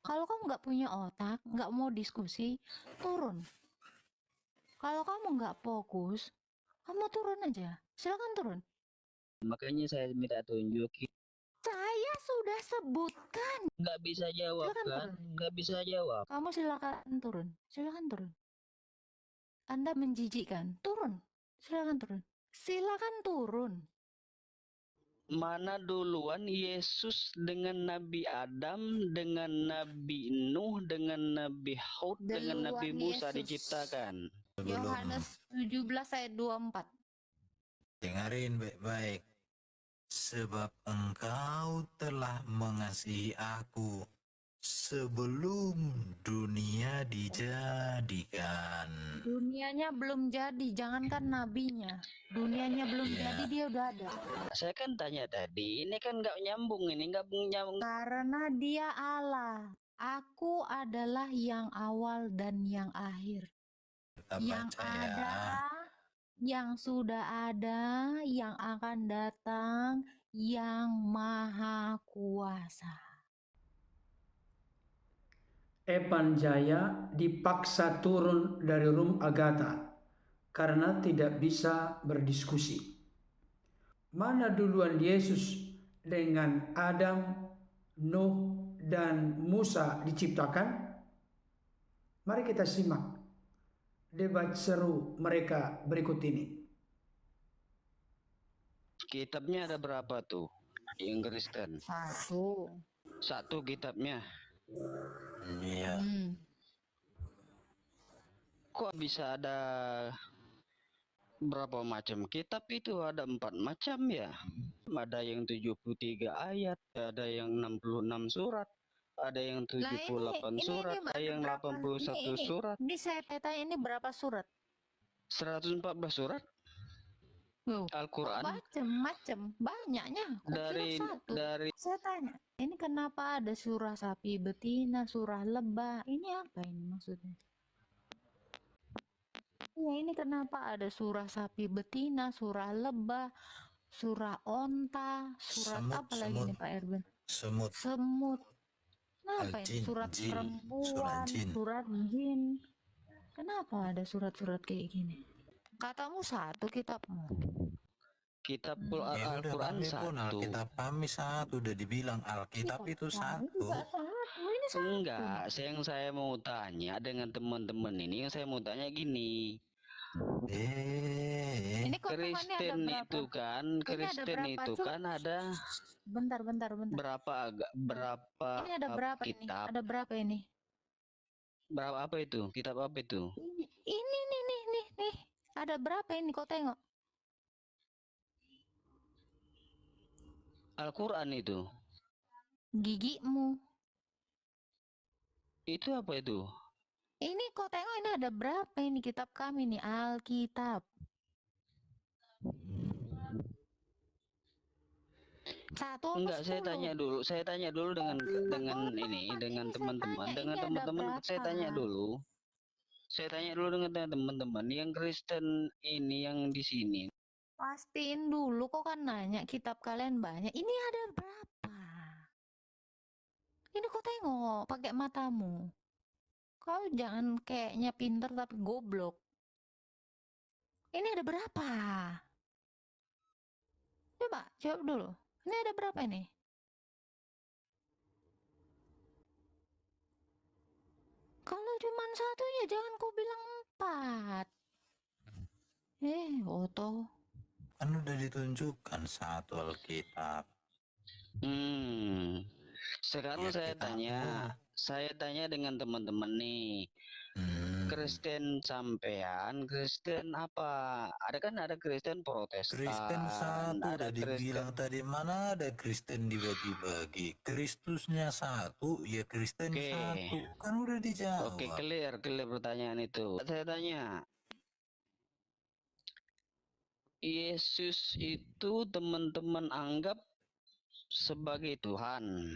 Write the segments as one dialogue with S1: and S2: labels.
S1: Kalau kamu nggak punya otak, nggak mau diskusi, turun. Kalau kamu nggak fokus, kamu turun aja. Silakan turun.
S2: Makanya saya minta tunjukin.
S1: Saya sudah sebutkan.
S2: Nggak bisa jawab
S1: Silakan
S2: kan?
S1: turun.
S2: Nggak bisa jawab.
S1: Kamu silakan turun. Silakan turun. Anda menjijikkan. Turun. Silakan turun. Silakan turun.
S2: Mana duluan Yesus dengan Nabi Adam, dengan Nabi Nuh, dengan Nabi Hud, dengan Nabi
S1: Duluan
S2: Musa
S1: Yesus.
S2: diciptakan?
S1: Yohanes 17 ayat 24.
S3: Dengarin baik-baik. Sebab engkau telah mengasihi aku sebelum dunia dijadikan.
S1: Dunianya belum jadi, jangankan nabinya. Dunianya belum jadi, dia udah ada.
S2: Saya kan tanya tadi, ini kan nggak nyambung, ini nggak nyambung.
S1: Karena dia Allah. Aku adalah yang awal dan yang akhir. Yang ada, yang sudah ada, yang akan datang, yang maha kuasa.
S4: Evan Jaya dipaksa turun dari room Agatha karena tidak bisa berdiskusi. Mana duluan Yesus dengan Adam, Nuh, dan Musa diciptakan? Mari kita simak debat seru mereka berikut ini.
S2: Kitabnya ada berapa tuh yang Kristen? Satu kitabnya.
S3: Iya.
S2: Kok bisa ada berapa macam kitab itu? Ada 4 macam ya. Ada yang 73 ayat, ada yang 66 surat, ada yang 78 surat, ada yang 81 surat.
S1: Ini saya tanya, ini berapa surat?
S2: 114 surat. Al-Quran.
S1: Macam-macam, banyaknya. Dari saya tanya, ini kenapa ada surah sapi betina, surah lebah? Ini apa ini maksudnya? Ya, ini kenapa ada surah sapi betina, surah lebah, surah onta, surat apa lagi nih Pak Erben? Semut. Kenapa ini surat perempuan, surat jin? Kenapa ada surat-surat kayak gini? Katamu satu kitabmu.
S2: Kitab Al-Quran satu.
S3: Alkitab kami satu, udah dibilang Alkitab itu satu.
S2: Enggak, yang saya mau tanya dengan teman-teman ini, yang saya mau tanya gini.
S1: Ini
S2: Kristen itu kan, ada
S1: bentar.
S2: berapa
S1: Ini ada berapa
S2: kitab?
S1: Ini? Ada berapa ini?
S2: Berapa apa itu? Kitab apa itu?
S1: Ini nih. Ada berapa ini? Kau tengok.
S2: Al-Quran itu.
S1: Gigimu.
S2: Itu apa itu?
S1: Ini kau tengok, ini ada berapa ini kitab kami nih, Alkitab. Satu.
S2: Enggak, saya tanya dulu dengan teman-teman, saya tanya dulu dengan teman-teman yang Kristen ini yang di sini.
S1: Pastiin dulu, kok kan nanya kitab kalian banyak. Ini ada berapa? Ini kau tengok pakai matamu. Kau jangan kayaknya pinter tapi goblok. Ini ada berapa? Coba jawab dulu. Ini ada berapa ini? Kalau cuma satu ya jangan kau bilang 4. Oto.
S3: Kan udah ditunjukkan satu Alkitab.
S2: Sekarang saya tanya dengan teman-teman nih. Kristen sampean, Kristen apa? Ada Kristen Protestan.
S3: Kristen satu, udah dibilang tadi, mana ada Kristen dibagi-bagi. Kristusnya satu, ya Kristen satu. Kan udah dijawab.
S2: Oke, clear pertanyaan itu. Saya tanya, Yesus itu teman-teman anggap sebagai Tuhan.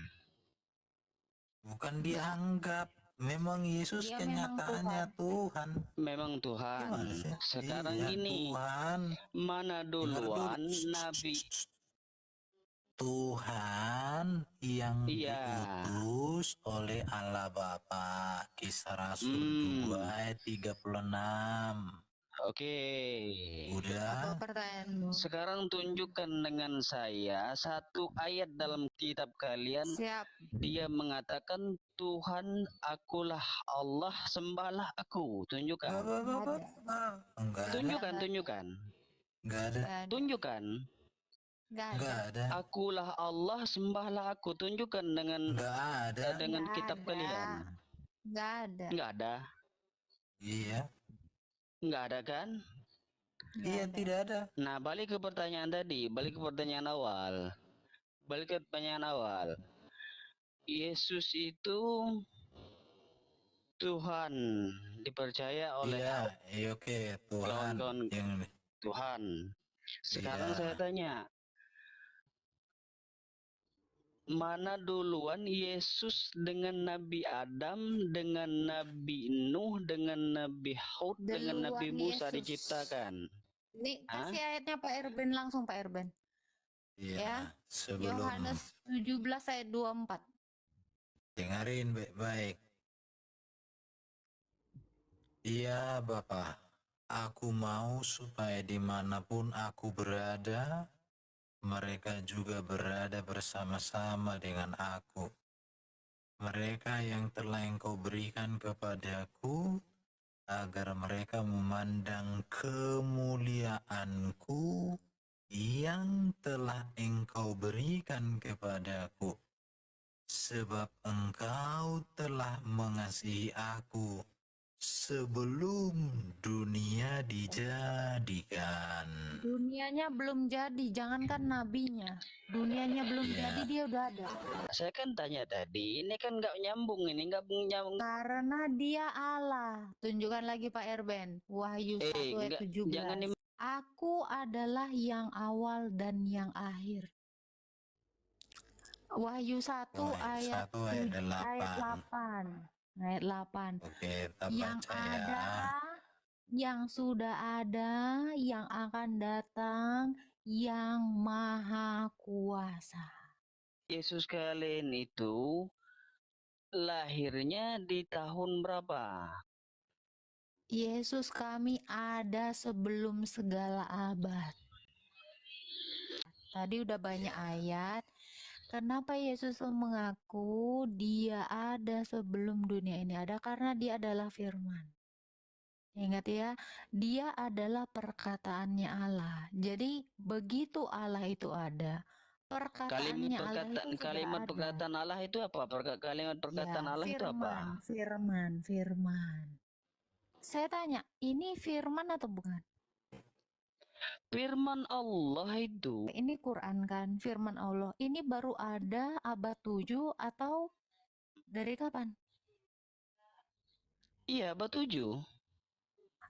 S3: Bukan dianggap, memang Yesus kenyataannya Tuhan.
S2: Memang Tuhan. Sekarang gini,
S3: Tuhan.
S2: mana duluan Nabi?
S3: Tuhan yang diutus oleh Allah Bapa. Kisah Rasul 2 ayat 36.
S2: Oke.
S3: Udah.
S1: Apa pertanyaanmu?
S2: Sekarang tunjukkan dengan saya satu ayat dalam kitab kalian.
S1: Siap.
S2: Dia mengatakan, Tuhan akulah Allah, sembahlah aku. Tunjukkan. Tunjukkan.
S3: Enggak ada.
S2: Tunjukkan.
S1: Enggak ada.
S2: Akulah Allah, sembahlah aku. Tunjukkan dengan dengan kitab kalian.
S1: Enggak ada.
S3: Iya.
S2: Enggak ada kan?
S3: Iya, tidak ada.
S2: Nah, balik ke pertanyaan tadi, balik ke pertanyaan awal. Yesus itu Tuhan, dipercaya oleh
S3: oke, Tuhan.
S2: Tuhan. Sekarang saya tanya, mana duluan Yesus dengan Nabi Adam, dengan Nabi Nuh, dengan Nabi Hud, dengan Nabi Musa diciptakan?
S1: Nih, kasih ayatnya Pak Erben langsung, Pak Erben.
S3: Iya, sebelum
S1: Yohanes 17 ayat 24.
S3: Dengarin baik-baik. Iya, Bapak. Aku mau supaya dimanapun aku berada, mereka juga berada bersama-sama dengan aku. Mereka yang telah Engkau berikan kepadaku, agar mereka memandang kemuliaanku yang telah Engkau berikan kepadaku. Sebab Engkau telah mengasihi aku sebelum dunia dijadikan.
S1: Dunianya belum jadi, jangankan nabinya. Dunianya belum jadi, dia udah ada.
S2: Saya kan tanya tadi, ini kan nggak nyambung, nggak nyambung.
S1: Karena dia Allah. Tunjukkan lagi Pak Erben. Wahyu 1 ayat 17. Aku adalah yang awal dan yang akhir. Wahyu 1 ayat 8. Ayat 8.
S3: Oke,
S1: yang ada, yang sudah ada, yang akan datang, yang maha kuasa.
S2: Yesus kalian itu lahirnya di tahun berapa?
S1: Yesus kami ada sebelum segala abad. Tadi udah banyak ayat. Kenapa Yesus mengaku dia ada sebelum dunia ini ada? Karena dia adalah firman. Ingat ya, dia adalah perkataannya Allah. Jadi begitu Allah itu ada, perkataannya Allah itu
S2: kalimat
S1: ada.
S2: Perkataan Allah itu apa? Kalimat perkataan Allah itu apa?
S1: Firman. Saya tanya, ini firman atau bukan?
S2: Firman Allah itu.
S1: Ini Quran kan, firman Allah. Ini baru ada abad 7 atau dari kapan?
S2: Iya, abad 7.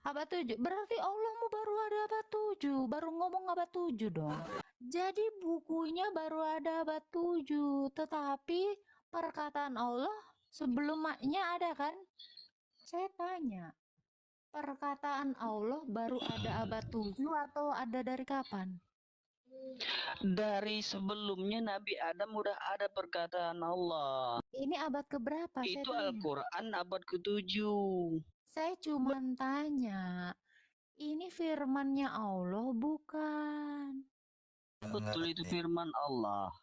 S1: Abad 7. Berarti Allah mau baru ada abad 7, baru ngomong abad 7 dong. Jadi bukunya baru ada abad 7, tetapi perkataan Allah sebelumnya ada kan? Saya tanya, perkataan Allah baru ada abad 7 atau ada dari kapan?
S2: Dari sebelumnya Nabi Adam udah ada perkataan Allah.
S1: Ini abad keberapa?
S2: Itu Al-Quran abad ke-7.
S1: Saya cuma tanya, ini firmannya Allah bukan?
S2: Betul, itu firman Allah.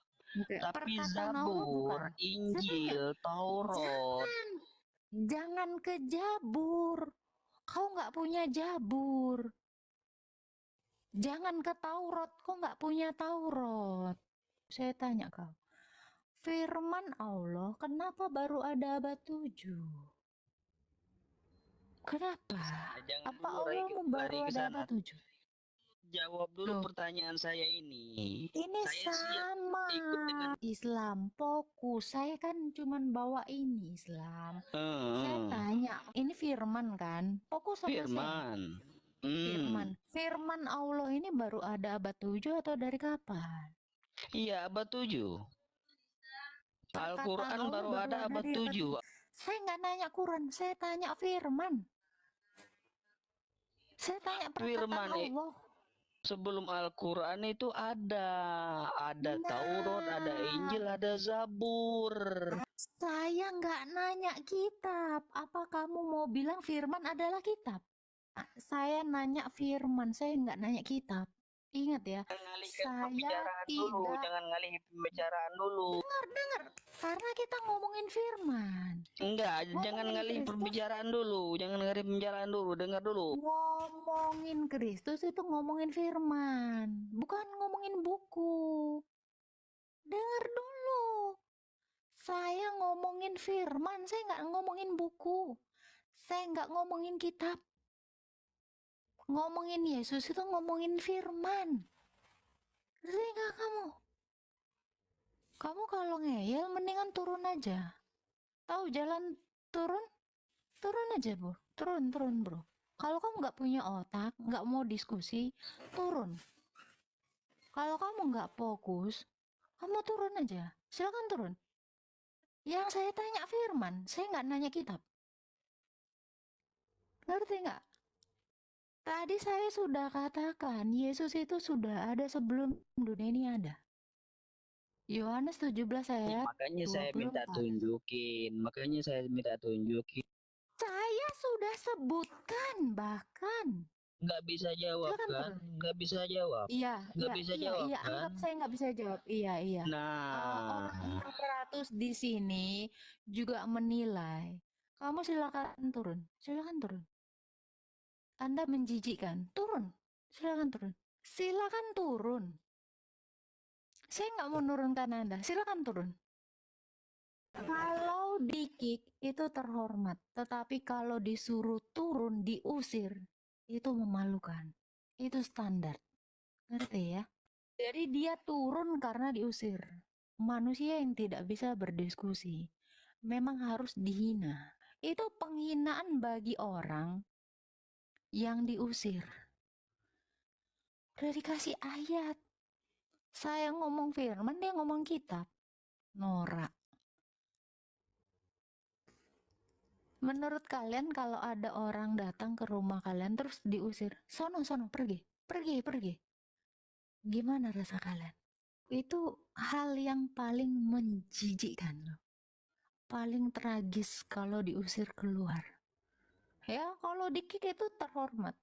S2: Tapi Zabur, Injil, Taurat.
S1: Jangan ke Zabur. Kau nggak punya Zabur. Jangan ke Taurat. Kau nggak punya Taurat. Saya tanya kau. Firman Allah kenapa baru ada abad 7? Kenapa? Apa Allah baru ada abad 7?
S2: Jawab dulu pertanyaan saya ini.
S1: Ini sama Islam, fokus. Saya kan cuman bawa ini Islam. Saya tanya, ini firman kan? Fokus sama
S2: firman.
S1: Firman Allah ini baru ada abad 7 atau dari kapan?
S2: Iya, abad 7. Al-Quran baru ada abad 7.
S1: Saya nggak nanya Quran, saya tanya firman. Saya tanya perkataan Allah.
S2: Sebelum Al-Quran itu ada Taurat, ada Injil, ada Zabur.
S1: Saya nggak nanya kitab. Apa kamu mau bilang firman adalah kitab? Saya nanya firman, saya nggak nanya kitab. Ingat ya,
S2: Jangan ngalihin pembicaraan dulu.
S1: Dengar, karena kita ngomongin firman.
S2: Enggak, jangan ngalihin pembicaraan dulu. Dengar dulu.
S1: Ngomongin Kristus itu ngomongin firman, bukan ngomongin buku. Dengar dulu. Saya ngomongin firman, saya nggak ngomongin buku. Saya nggak ngomongin kitab. Ngomongin Yesus itu ngomongin firman. Ngerti nggak kamu? Kamu kalau ngeyel mendingan turun aja. Tahu jalan turun? Turun aja, bro. Turun, bro. Kalau kamu nggak punya otak, nggak mau diskusi, turun. Kalau kamu nggak fokus, kamu turun aja. Silakan turun. Yang saya tanya firman, saya nggak nanya kitab. Ngerti nggak? Tadi saya sudah katakan, Yesus itu sudah ada sebelum dunia ini ada. Yohanes 17 ayat
S2: Makanya
S1: 24.
S2: saya minta tunjukin.
S1: Saya sudah sebutkan bahkan.
S2: Nggak bisa jawab kan? Nggak bisa jawab.
S1: Iya,
S2: Nggak bisa jawab kan?
S1: anggap saya nggak bisa jawab. Iya.
S2: Nah,
S1: Orang 600 di sini juga menilai. Kamu silakan turun. Anda menjijikkan. Turun. Silakan turun. Saya nggak mau menurunkan Anda. Silakan turun. Kalau di-kick itu terhormat, tetapi kalau disuruh turun, diusir, itu memalukan. Itu standar. Ngerti ya? Jadi dia turun karena diusir. Manusia yang tidak bisa berdiskusi memang harus dihina. Itu penghinaan bagi orang yang diusir. Udah dikasih ayat. Saya ngomong firman, dia ngomong kitab. Norak. Menurut kalian kalau ada orang datang ke rumah kalian terus diusir, sono pergi. Gimana rasa kalian? Itu hal yang paling menjijikkan loh. Paling tragis kalau diusir keluar. Ya, kalau di-kick itu terhormat.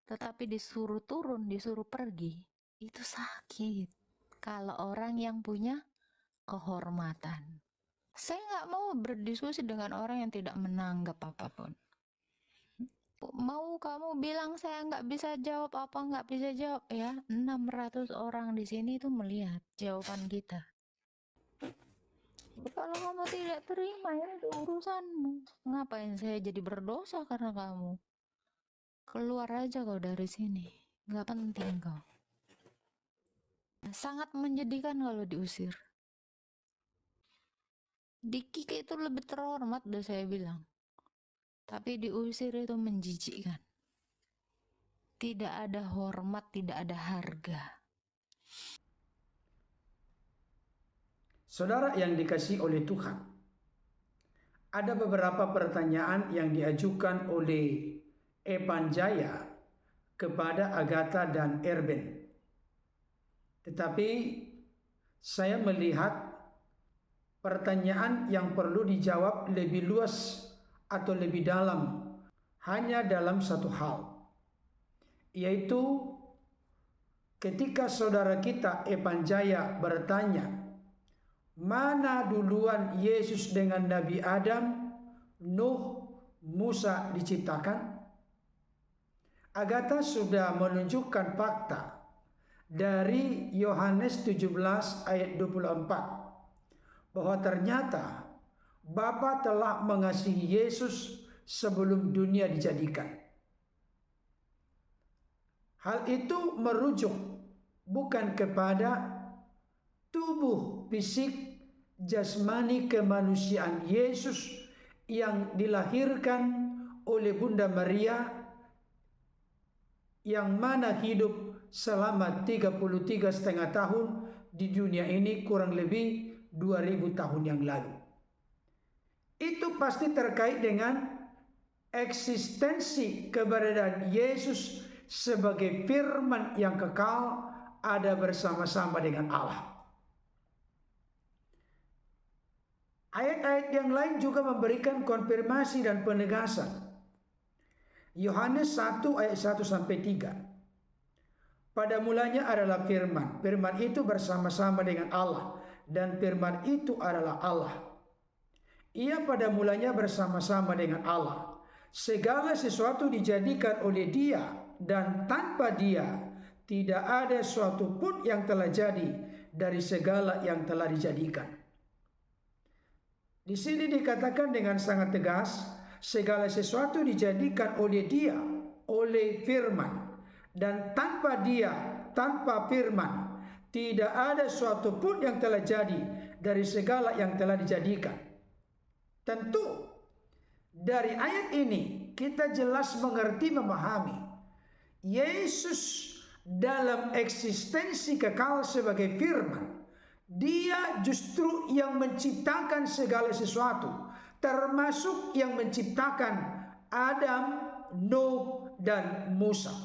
S1: Tetapi disuruh turun, disuruh pergi, itu sakit. Kalau orang yang punya kehormatan. Saya nggak mau berdiskusi dengan orang yang tidak menanggap apapun. Mau kamu bilang saya nggak bisa jawab apa nggak bisa jawab ya, 600 orang di sini itu melihat jawaban kita. Kalau kamu tidak terima ya itu urusanmu. Ngapain saya jadi berdosa karena kamu? Keluar aja kau dari sini. Nggak penting kau. Sangat menyedihkan kalau diusir. Di-kick itu lebih terhormat udah saya bilang. Tapi diusir itu menjijikkan. Tidak ada hormat, tidak ada harga.
S4: Saudara yang dikasihi oleh Tuhan, ada beberapa pertanyaan yang diajukan oleh Epan Jaya kepada Agatha dan Erben. Tetapi saya melihat pertanyaan yang perlu dijawab lebih luas atau lebih dalam hanya dalam satu hal, yaitu ketika saudara kita Epan Jaya bertanya, mana duluan Yesus dengan Nabi Adam, Nuh, Musa diciptakan? Agatha sudah menunjukkan fakta dari Yohanes 17 ayat 24 bahwa ternyata Bapa telah mengasihi Yesus sebelum dunia dijadikan. Hal itu merujuk bukan kepada tubuh fisik jasmani kemanusiaan Yesus yang dilahirkan oleh Bunda Maria, yang mana hidup selama 33,5 tahun di dunia ini, kurang lebih 2000 tahun yang lalu. Itu pasti terkait dengan eksistensi keberadaan Yesus sebagai firman yang kekal, ada bersama-sama dengan Allah. Ayat-ayat yang lain juga memberikan konfirmasi dan penegasan. Yohanes 1 ayat 1 sampai 3. Pada mulanya adalah firman. Firman itu bersama-sama dengan Allah, dan firman itu adalah Allah. Ia pada mulanya bersama-sama dengan Allah. Segala sesuatu dijadikan oleh Dia, dan tanpa Dia tidak ada sesuatu pun yang telah jadi dari segala yang telah dijadikan. Di sini dikatakan dengan sangat tegas, segala sesuatu dijadikan oleh Dia, oleh firman. Dan tanpa Dia, tanpa firman, tidak ada sesuatu pun yang telah jadi dari segala yang telah dijadikan. Tentu, dari ayat ini kita jelas mengerti, memahami Yesus dalam eksistensi kekal sebagai firman. Dia justru yang menciptakan segala sesuatu, termasuk yang menciptakan Adam, Nuh, dan Musa.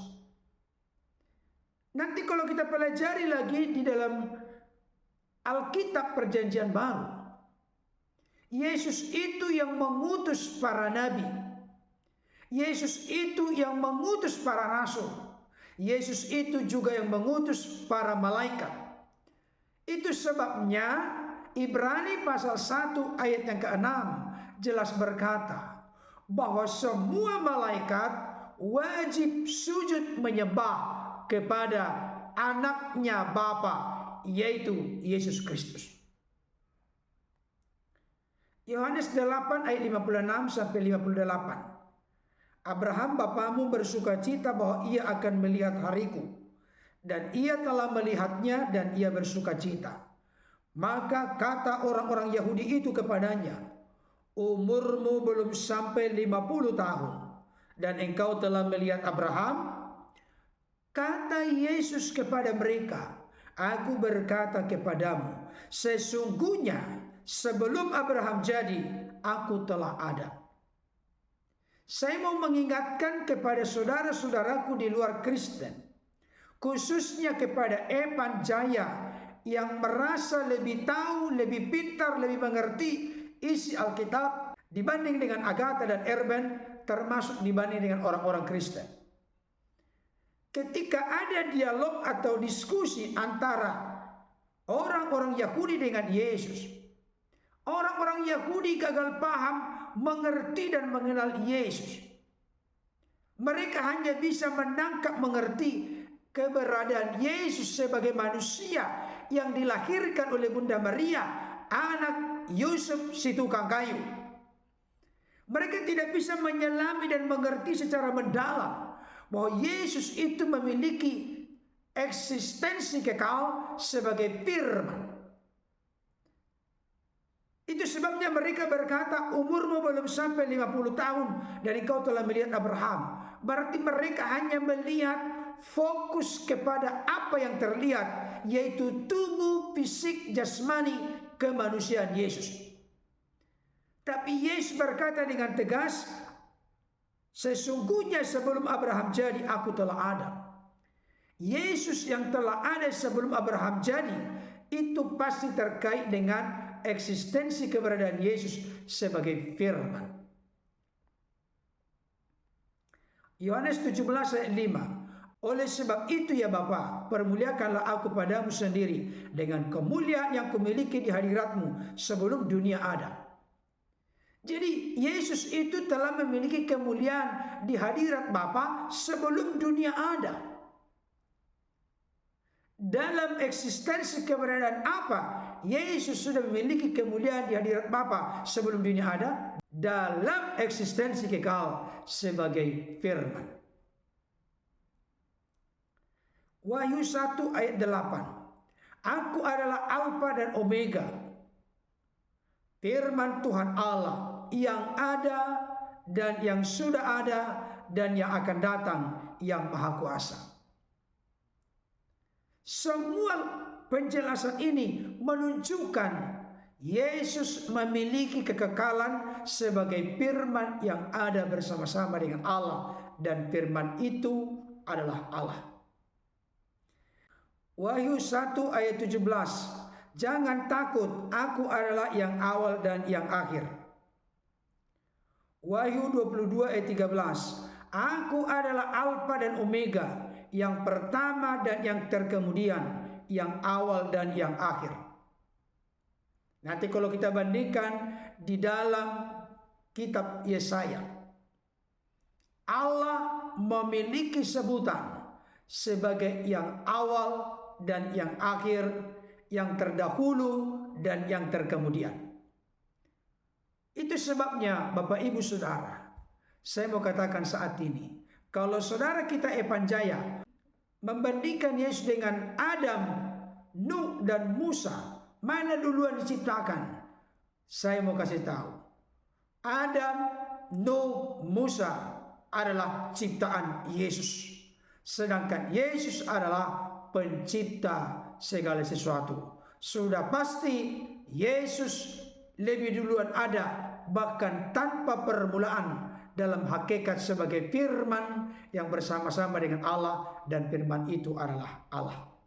S4: Nanti kalau kita pelajari lagi di dalam Alkitab Perjanjian Baru, Yesus itu yang mengutus para nabi. Yesus itu yang mengutus para rasul. Yesus itu juga yang mengutus para malaikat. Itu sebabnya Ibrani pasal 1 ayat yang ke-6 jelas berkata bahwa semua malaikat wajib sujud menyembah kepada anaknya Bapa, yaitu Yesus Kristus. Yohanes 8 ayat 56 sampai 58. Abraham bapamu bersukacita bahwa ia akan melihat hariku, dan ia telah melihatnya dan ia bersukacita. Maka kata orang-orang Yahudi itu kepadanya, umurmu belum sampai 50 tahun, dan engkau telah melihat Abraham? Kata Yesus kepada mereka, aku berkata kepadamu, sesungguhnya sebelum Abraham jadi, aku telah ada. Saya mau mengingatkan kepada saudara-saudaraku di luar Kristen, khususnya kepada Evan Jaya yang merasa lebih tahu, lebih pintar, lebih mengerti isi Alkitab dibanding dengan Agatha dan Erben, termasuk dibanding dengan orang-orang Kristen. Ketika ada dialog atau diskusi antara orang-orang Yahudi dengan Yesus, orang-orang Yahudi gagal paham, mengerti dan mengenal Yesus. Mereka hanya bisa menangkap, mengerti keberadaan Yesus sebagai manusia yang dilahirkan oleh Bunda Maria, anak Yusuf si tukang kayu. Mereka tidak bisa menyelami dan mengerti secara mendalam bahwa Yesus itu memiliki eksistensi kekal sebagai firman. Itu sebabnya mereka berkata, umurmu belum sampai 50 tahun dan engkau telah melihat Abraham. Berarti mereka hanya melihat fokus kepada apa yang terlihat, yaitu tubuh fisik jasmani kemanusiaan Yesus. Tapi Yesus berkata dengan tegas, sesungguhnya sebelum Abraham jadi, aku telah ada. Yesus yang telah ada sebelum Abraham jadi, itu pasti terkait dengan eksistensi keberadaan Yesus sebagai firman. Yohanes 17 ayat 5. Oleh sebab itu ya Bapa, permuliakanlah aku padamu sendiri dengan kemuliaan yang kumiliki di hadiratmu sebelum dunia ada. Jadi Yesus itu telah memiliki kemuliaan di hadirat Bapa sebelum dunia ada. Dalam eksistensi keberadaan apa Yesus sudah memiliki kemuliaan di hadirat Bapa sebelum dunia ada? Dalam eksistensi kekal sebagai firman. Wahyu 1 ayat 8. Aku adalah Alfa dan Omega, firman Tuhan Allah yang ada dan yang sudah ada dan yang akan datang, yang Maha Kuasa. Semua penjelasan ini menunjukkan Yesus memiliki kekekalan sebagai firman yang ada bersama-sama dengan Allah, dan firman itu adalah Allah. Wahyu 1 ayat 17. Jangan takut, aku adalah yang awal dan yang akhir. Wahyu 22 ayat 13. Aku adalah Alfa dan Omega, yang pertama dan yang terkemudian, yang awal dan yang akhir. Nanti kalau kita bandingkan di dalam kitab Yesaya, Allah memiliki sebutan sebagai yang awal dan yang akhir, yang terdahulu dan yang terkemudian. Itu sebabnya Bapak Ibu Saudara, saya mau katakan saat ini, kalau saudara kita Evan Jaya membandingkan Yesus dengan Adam, Nuh dan Musa, mana duluan diciptakan? Saya mau kasih tahu, Adam, Nuh, Musa adalah ciptaan Yesus, sedangkan Yesus adalah pencipta segala sesuatu. Sudah pasti Yesus lebih duluan ada, bahkan tanpa permulaan, dalam hakikat sebagai firman yang bersama-sama dengan Allah, dan firman itu adalah Allah.